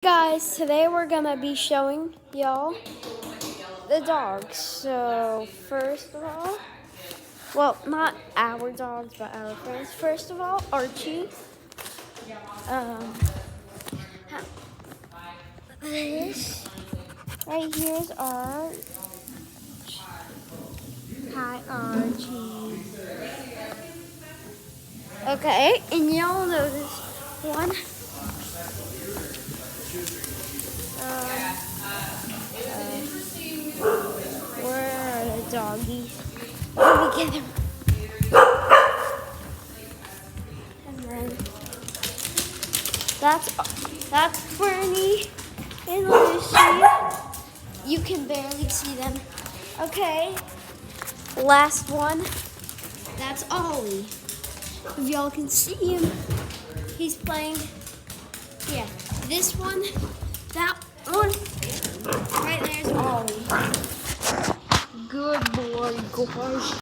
Guys, today we're gonna be showing y'all the dogs. So first of all, well, not our dogs, but our friends. First of all, Archie. This right here is Arch. Hi, Archie. Okay, and y'all know this one. Where are the doggies? Let me get them. And then that's Bernie and Lucy. You can barely see them. Okay, last one. That's Ollie. If y'all can see him, he's playing. Yeah, this one, that one, right there's Ollie. Good boy, gosh.